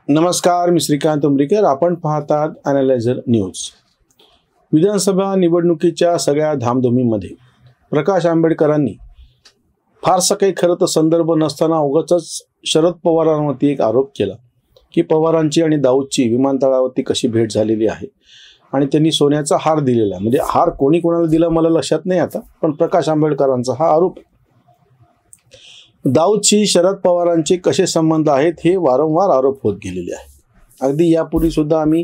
नमस्कार, मी श्रीकांत उमरीकर. आपण पाहतात ॲनालायझर न्यूज. विधानसभा निवडणुकीच्या सगळ्या धामधुमीमध्ये प्रकाश आंबेडकरांनी फारसा काही खरं तर संदर्भ नसताना उगाचच शरद पवारांवरती एक आरोप केला की पवारांची आणि दाऊदची विमानतळावरती कशी भेट झालेली आहे आणि त्यांनी सोन्याचा हार दिलेला. म्हणजे हार कोणी कोणाला दिला मला लक्षात नाही आता, पण प्रकाश आंबेडकरांचा हा आरोप. दाऊदशी शरद पवारांचे कसे संबंध आहेत हे वारंवार आरोप होत गेलेले आहे. अगदी यापूर्वी सुद्धा आम्ही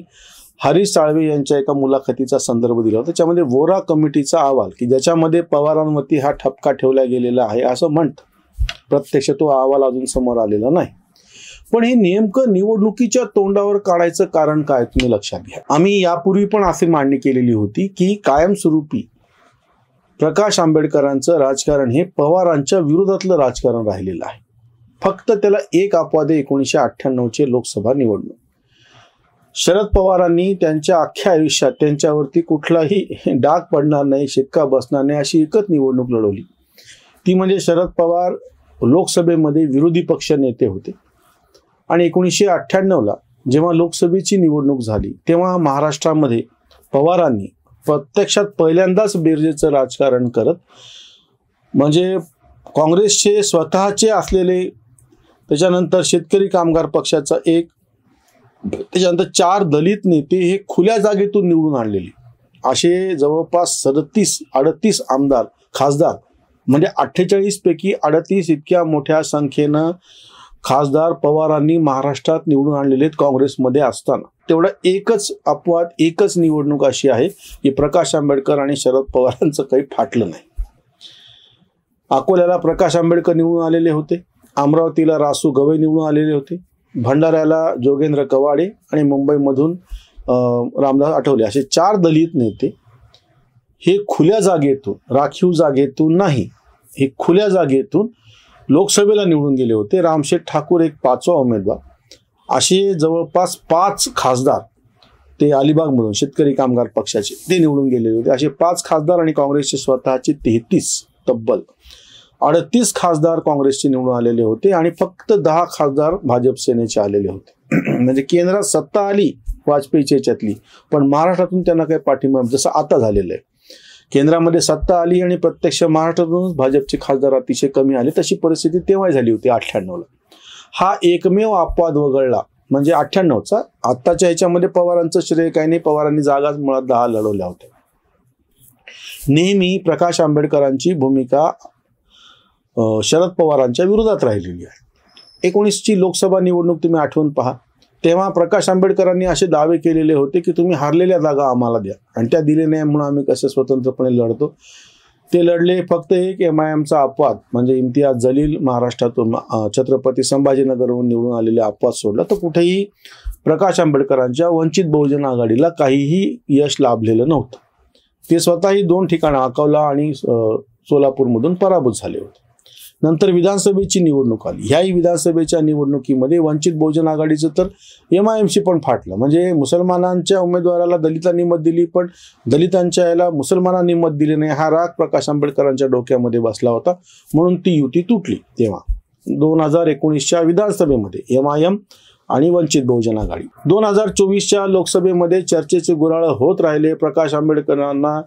हरीश साळवे यांच्या एका मुलाखतीचा संदर्भ दिला होता. त्याच्यामध्ये वोरा कमिटीचा अहवाल की ज्याच्यामध्ये पवारांवरती हा ठपका ठेवला गेलेला आहे असं म्हणतं. प्रत्यक्ष तो अहवाल अजून समोर आलेला नाही. पण हे नेमकं निवडणुकीच्या तोंडावर काढायचं कारण काय तुम्ही लक्षात घ्या. आम्ही यापूर्वी पण अशी मांडणी केलेली होती की कायमस्वरूपी प्रकाश आंबेडकरांचं राजकारण हे पवारांच्या विरोधातलं राजकारण राहिलेलं आहे. फक्त त्याला एक अपवाद आहे, 1998चे लोकसभा निवडणूक. शरद पवारांनी त्यांच्या अख्ख्या आयुष्यात त्यांच्यावरती कुठलाही डाग पडणार नाही, शिक्का बसणार नाही अशी एकच निवडणूक लढवली. ती म्हणजे शरद पवार लोकसभेमध्ये विरोधी पक्ष नेते होते आणि 1998ला जेव्हा लोकसभेची निवडणूक झाली तेव्हा महाराष्ट्रामध्ये पवारांनी प्रत्यक्षात पहिल्यांदाच बेरजेचं राजकारण करत, म्हणजे काँग्रेसचे स्वतःचे असलेले, त्याच्यानंतर शेतकरी कामगार पक्षाचा एक, त्याच्यानंतर 4 दलित नेते हे खुल्या जागेतून निवडून आणलेले असे जवळपास 37-38 आमदार खासदार, म्हणजे 48 पैकी 38 इतक्या मोठ्या संख्येनं खासदार पवारांनी महाराष्ट्रात निवडून आणलेले आहेत काँग्रेसमध्ये असताना. तेवढा एकच अपवाद, एकच निवडणूक अशी आहे की प्रकाश आंबेडकर आणि शरद पवारांचं काही फाटलं नाही. अकोल्याला प्रकाश आंबेडकर निवडून आलेले होते, अमरावतीला रासू गवई निवडून आलेले होते, भंडाऱ्याला जोगेंद्र कवाडे आणि मुंबईमधून रामदास आठवले असे 4 दलित नेते हे खुल्या जागेतून, राखीव जागेतून नाही, हे खुल्या जागेतून लोकसभेला निवडून गेले होते. रामशेठ ठाकूर एक 5वा उमेदवार, असे जवळपास 5 खासदार ते अलिबागमधून शेतकरी कामगार पक्षाचे ते निवडून गेलेले होते. असे 5 खासदार आणि काँग्रेसचे स्वतःचे 33, तब्बल 38 खासदार काँग्रेसचे निवडून आलेले होते आणि फक्त 10 खासदार भाजप सेनेचे आलेले होते. म्हणजे केंद्रात सत्ता आली वाजपेयीच्या याच्यातली, पण महाराष्ट्रातून त्यांना काही पाठिंबा, जसं आता झालेलं आहे. केंद्रामध्ये सत्ता आली आणि प्रत्यक्ष महाराष्ट्रातूनच भाजपचे खासदार अतिशय कमी आले. तशी परिस्थिती तेव्हा झाली होती 98ला. हा एकमेव अपवाद वगळला म्हणजे 98चा. आत्ताच्या ह्याच्यामध्ये पवारांचं श्रेय काही नाही, पवारांनी जागाच मुळात 10 लढवल्या होत्या. नेहमी प्रकाश आंबेडकरांची भूमिका शरद पवारांच्या विरोधात राहिलेली आहे. 19ची लोकसभा निवडणूक तुम्ही आठवून पहा. तेव्हा प्रकाश आंबेडकरांनी असे दावे केलेले होते की तुम्ही हारलेल्या जागा आम्हाला द्या आणि त्या दिले नाही म्हणून आम्ही कसे स्वतंत्रपणे लढतो. ते लढले. फक्त एक MIMचा अपवाद म्हणजे इम्तियाज जलील महाराष्ट्रातून छत्रपती संभाजीनगरहून निवडून आलेले अपवाद सोडला तर कुठेही प्रकाश आंबेडकरांच्या वंचित बहुजन आघाडीला काहीही यश लाभलेलं नव्हतं. ते स्वतःही 2 ठिकाणं अकोला आणि सोलापूरमधून पराभूत झाले होते. नंतर विधानसभेची निवडणूक आली. ह्याही विधानसभेच्या निवडणुकीमध्ये वंचित बहुजन आघाडीचं तर MIMशी पण फाटलं. म्हणजे मुसलमानांच्या उमेदवाराला दलितांनी मत दिली, पण दलितांच्या याला मुसलमानांनी मत दिले नाही. हा राग प्रकाश आंबेडकरांच्या डोक्यामध्ये बसला होता, म्हणून ती युती तुटली. तेव्हा 2019च्या विधानसभेमध्ये MIM आणि वंचित बहुजन आघाडी. 2024च्या लोकसभेमध्ये चर्चेचे गुऱ्हाळ होत राहिले. प्रकाश आंबेडकरांना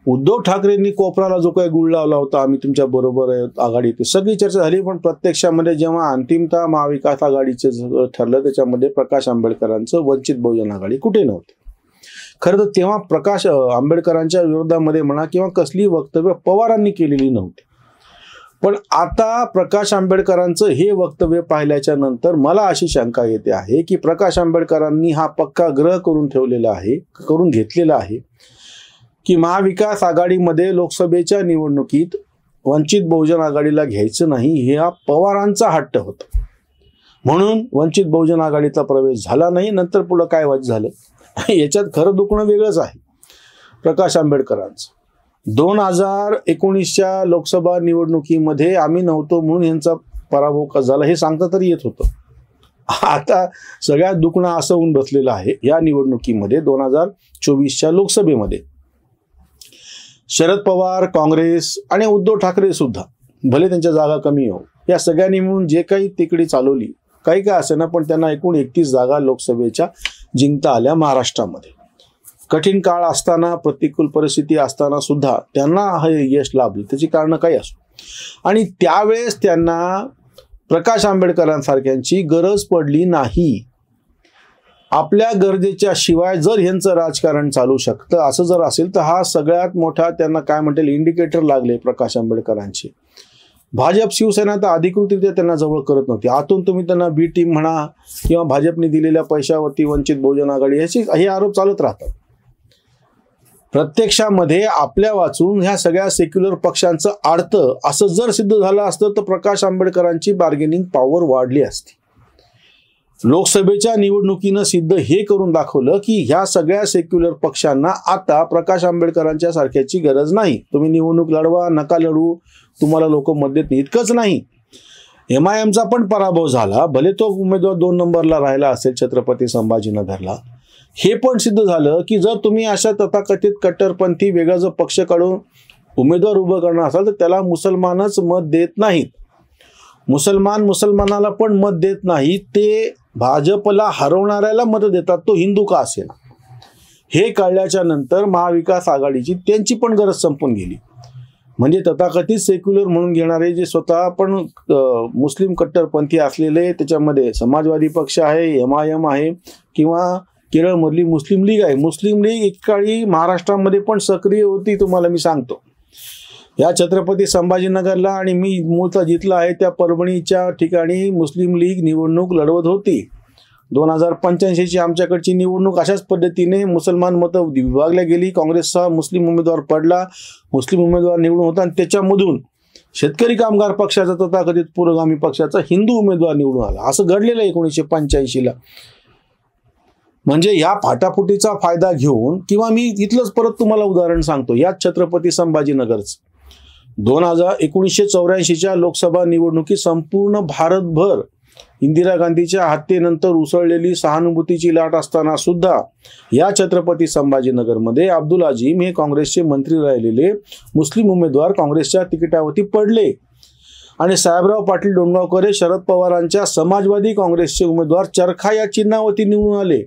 उद्धव ठाकरेंनी कोपराला जो काही गुळ लावला होता, आम्ही तुमच्या बरोबर आघाडी, ती सगळी चर्चा झाली. पण प्रत्यक्षामध्ये जेव्हा अंतिमतः महाविकास आघाडीचे ठरलं त्याच्यामध्ये प्रकाश आंबेडकरांचं वंचित बहुजन आघाडी कुठे नव्हते. खरं तर तेव्हा प्रकाश आंबेडकरांच्या विरोधामध्ये म्हणा किंवा कसली वक्तव्य पवारांनी केलेली नव्हती. पण आता प्रकाश आंबेडकरांचं हे वक्तव्य पाहिल्याच्या नंतर मला अशी शंका येते आहे की प्रकाश आंबेडकरांनी हा पक्का ग्रह करून घेतलेला आहे की महाविकास आघाडीमध्ये लोकसभेच्या निवडणुकीत वंचित बहुजन आघाडीला घ्यायचं नाही, हे हा पवारांचा हट्ट होता. म्हणून वंचित बहुजन आघाडीचा प्रवेश झाला नाही. नंतर पुढं काय झालं याच्यात खरं दुखणं वेगळंच आहे प्रकाश आंबेडकरांचं. 2019च्या लोकसभा निवडणुकीमध्ये आम्ही नव्हतो म्हणून यांचा पराभव का झाला हे सांगता तरी येत होतं. आता सगळ्यात दुखणं असं होऊन बसलेलं आहे या निवडणुकीमध्ये. 2024च्या लोकसभेमध्ये शरद पवार, काँग्रेस आणि उद्धव ठाकरे सुद्धा, भले त्यांच्या जागा कमी हो, या सगळ्यांनी मिळून जे काही तिकडी चालवली काही काय असे ना, पण त्यांना एकूण 31 जागा लोकसभेच्या जिंकता आल्या महाराष्ट्रामध्ये. कठीण काळ असताना, प्रतिकूल परिस्थिती असताना सुद्धा त्यांना हे यश लाभलं. त्याची कारणं काही असो. आणि त्यावेळेस त्यांना प्रकाश आंबेडकरांसारख्यांची गरज पडली नाही. आपल्या गरजेच्या शिवाय जर ह्यांचं राजकारण चालू शकतं असं जर असेल तर हा सगळ्यात मोठा त्यांना काय म्हणतील इंडिकेटर लागले प्रकाश आंबेडकरांचे. भाजप शिवसेना तर अधिकृतरित्या त्यांना जवळ करत नव्हती. आतून तुम्ही त्यांना बी टीम म्हणा किंवा भाजपने दिलेल्या पैशावरती वंचित बहुजन आघाडी हे आरोप चालत राहतात. प्रत्यक्षामध्ये आपल्या वाचून ह्या सगळ्या सेक्युलर पक्षांचं आडतं असं जर सिद्ध झालं असतं तर प्रकाश आंबेडकरांची बार्गेनिंग पॉवर वाढली असती. लोकसभेच्या निवडणुकीनं सिद्ध हे करून दाखवलं की ह्या सगळ्या सेक्युलर पक्षांना आता प्रकाश आंबेडकरांच्या सारख्याची गरज नाही. तुम्ही निवडणूक लढवा, नका लढू, तुम्हाला लोक मत देत नाही. इतकंच नाही, MIMचा पण पराभव झाला. भले तो उमेदवार 2 नंबरला राहिला असेल छत्रपती संभाजीनगरला. हे पण सिद्ध झालं की जर तुम्ही अशा तथाकथित कट्टरपंथी वेगळा जर पक्ष काढून उमेदवार उभं करणार असाल तर त्याला मुसलमानच मत देत नाहीत. मुसलमानाला पण मत देत नाहीत, ते भाजपला हरवणाऱ्याला मत देतात, तो हिंदू का असेना. हे कळल्याच्या नंतर महाविकास आघाडीची त्यांची पण गरज संपून गेली. म्हणजे तथाकथित सेक्युलर म्हणून घेणारे जे स्वतः पण मुस्लिम कट्टरपंथी असलेले, त्याच्यामध्ये समाजवादी पक्ष आहे, MIM आहे किंवा केरळमधली मुस्लिम लीग आहे. मुस्लिम लीग एकाकाळी महाराष्ट्रामध्ये पण सक्रिय होती. तुम्हाला मी सांगतो, या छत्रपती संभाजीनगरला आणि मी मूळचा जिथला आहे त्या परभणीच्या ठिकाणी मुस्लिम लीग निवडणूक लढवत होती. 2085ची आमच्याकडची निवडणूक अशाच पद्धतीने मुसलमान मतं विभागल्या गेली. काँग्रेसचा मुस्लिम उमेदवार पडला, मुस्लिम उमेदवार निवडून होता आणि त्याच्यामधून शेतकरी कामगार पक्षाचा तथाकथित पुरोगामी पक्षाचा हिंदू उमेदवार निवडून आला. असं घडलेलं 1985ला. म्हणजे ह्या फाटाफुटीचा फायदा घेऊन, किंवा मी इथलंच परत तुम्हाला उदाहरण सांगतो, याच छत्रपती संभाजीनगरचं 1984च्या लोकसभा निवडणुकीत संपूर्ण भारतभर इंदिरा गांधीच्या हत्येनंतर उसळलेली सहानुभूतीची लाट असताना सुद्धा या छत्रपती संभाजीनगरमध्ये अब्दुल अजीम हे काँग्रेसचे मंत्री राहिलेले मुस्लिम उमेदवार काँग्रेसच्या तिकिटावरती पडले आणि साहेबराव पाटील डोणगावकर हे शरद पवारांच्या समाजवादी काँग्रेसचे उमेदवार चरखा या चिन्हावरती निवडून आले.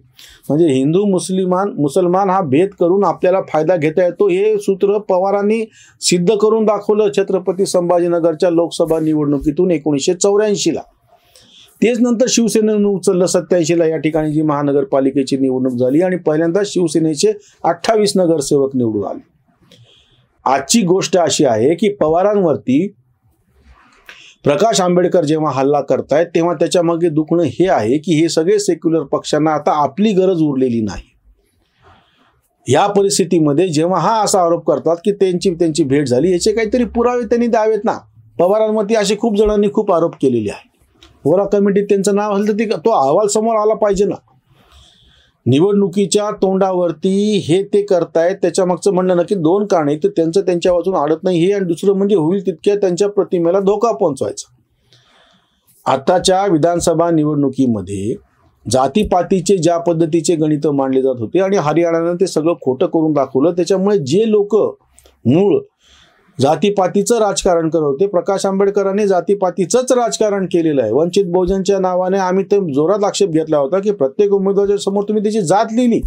म्हणजे हिंदू मुसलमान हा भेद करून आपल्याला फायदा घेता येतो हे सूत्र पवारांनी सिद्ध करून दाखवलं छत्रपती संभाजीनगरच्या लोकसभा निवडणुकीतून 1984ला. तेच नंतर शिवसेनेनं उचललं 87ला या ठिकाणी जी महानगरपालिकेची निवडणूक झाली आणि पहिल्यांदा शिवसेनेचे 28 नगरसेवक निवडून आले. आजची गोष्ट अशी आहे की पवारांवरती प्रकाश आंबेडकर जेव्हा हल्ला करतायत तेव्हा त्याच्या मागे दुखणं हे आहे की हे सगळे सेक्युलर पक्षांना आता आपली गरज उरलेली नाही. या परिस्थितीमध्ये जेव्हा हा असा आरोप करतात की त्यांची भेट झाली, याचे काहीतरी पुरावे त्यांनी द्यावेत ना. पवारांवरती असे खूप जणांनी खूप आरोप केलेले आहेत. होरा कमिटीत त्यांचं नाव आलं तर तो अहवाल समोर आला पाहिजे ना. निवडणुकीच्या तोंडावरती हे ते करतायत, त्याच्या मागचं म्हणलं ना की 2 कारणे, तर त्यांचं त्यांच्या वाचून अडत नाही हे, आणि दुसरं म्हणजे होईल तितक्या त्यांच्या प्रतिमेला धोका पोहोचवायचा. आताच्या विधानसभा निवडणुकीमध्ये जातीपातीचे ज्या पद्धतीचे गणित मांडले जात होते आणि हरियाणानं ते सगळं खोटं करून दाखवलं. त्याच्यामुळे जे लोक मूळ जातीपातीचं राजकारण करत होते, प्रकाश आंबेडकरांनी जातीपातीचंच राजकारण केलेलं आहे. वंचित बहुजनच्या नावाने आम्ही तर जोरात आक्षेप घेतला होता की प्रत्येक उमेदवाराच्या समोर तुम्ही त्याची जात लिहिली.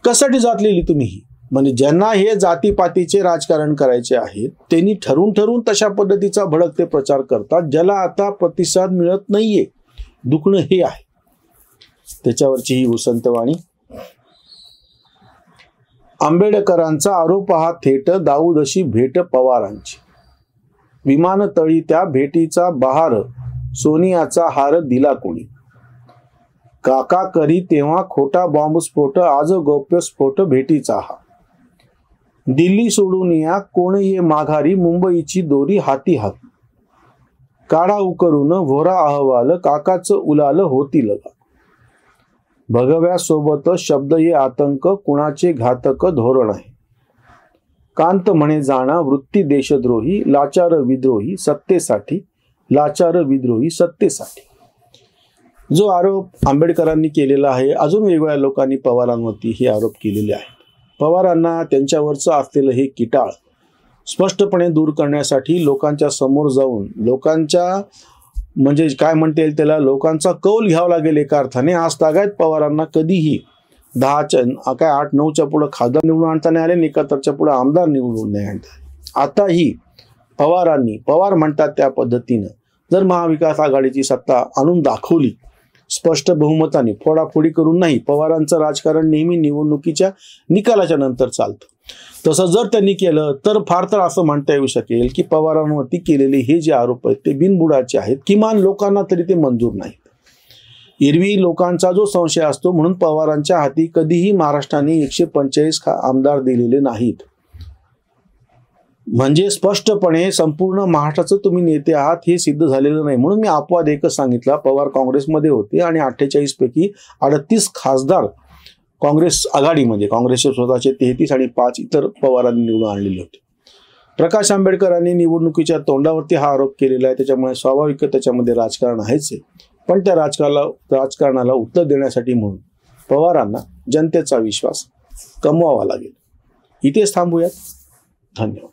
कशासाठी जात लिहिली तुम्ही? म्हणजे ज्यांना हे जातीपातीचे राजकारण करायचे आहे त्यांनी ठरवून तशा पद्धतीचा भडक ते प्रचार करतात, ज्याला आता प्रतिसाद मिळत नाहीये. दुखणं हे आहे. त्याच्यावरची ही उसंतवाणी. आंबेडकरांचा आरोप हा थेट, दाऊद अशी भेट पवारांची. विमानतळी त्या भेटीचा बहार, सोनियाचा हार दिला कोणी. काका करी तेव्हा खोटा बॉम्बस्फोट, आज गौप्यस्फोट भेटीचा हा. दिल्ली सोडून या कोण ये माघारी, मुंबईची दोरी हाती हाती. काढा उकरून व्होरा अहवाल, काकाच उलाल होती लगा. भगव्यासोबत शब्द ये आतंक, कुणाचे घातक धोरण आहे. कांत म्हणे जाणा वृत्ती देशद्रोही, लाचार विद्रोही सत्तेसाठी, लाचार विद्रोही सत्तेसाठी. जो आरोप आंबेडकरांनी केलेला आहे, अजून वेगवेगळ्या लोकांनी पवारांवरती हे आरोप केलेले आहेत. पवारांना त्यांच्यावरचं असलेलं हे किटाळ स्पष्टपणे दूर करण्यासाठी लोकांच्या समोर जाऊन लोकांच्या म्हणजे काय म्हणता येईल त्याला, लोकांचा कौल घ्यावा लागेल एका अर्थाने. आज तागायत पवारांना कधीही 10च्या काय 8-9च्या पुढे खासदार निवडून आणता नाही आले, 71च्या पुढे आमदार निवडून नाही आणता. आताही पवार म्हणतात त्या पद्धतीनं जर महाविकास आघाडीची सत्ता आणून दाखवली, स्पष्ट बहुमताने, फोडाफोडी करून नाही, पवारांचं राजकारण नेहमी निवडणुकीच्या निकालाच्या नंतर चालतं. तसं जर त्यांनी केलं तर फार तर असं म्हणता येऊ शकेल की पवारांवरती केलेले हे जे आरोप आहेत ते बिनबुडाचे आहेत, किमान लोकांना तरी ते मंजूर नाहीत. एरवी लोकांचा जो संशय असतो, म्हणून पवारांच्या हाती कधीही महाराष्ट्राने 145 आमदार दिलेले नाहीत. म्हणजे स्पष्टपणे संपूर्ण महाराष्ट्राचं तुम्ही नेते आहात हे सिद्ध झालेलं नाही. म्हणून मी अपवाद एकच सांगितला, पवार काँग्रेसमध्ये होते आणि 48 पैकी 38 खासदार काँग्रेस आघाडीमध्ये, काँग्रेसचे स्वतःचे 33 आणि 5 इतर पवारांनी निवडून आणलेले होते. प्रकाश आंबेडकरांनी निवडणुकीच्या तोंडावरती हा आरोप केलेला आहे, त्याच्यामुळे स्वाभाविक त्याच्यामध्ये राजकारण आहेच आहे. पण त्या राजकारणाला उत्तर देण्यासाठी म्हणून पवारांना जनतेचा विश्वास कमवावा लागेल. इथेच थांबूयात. धन्यवाद.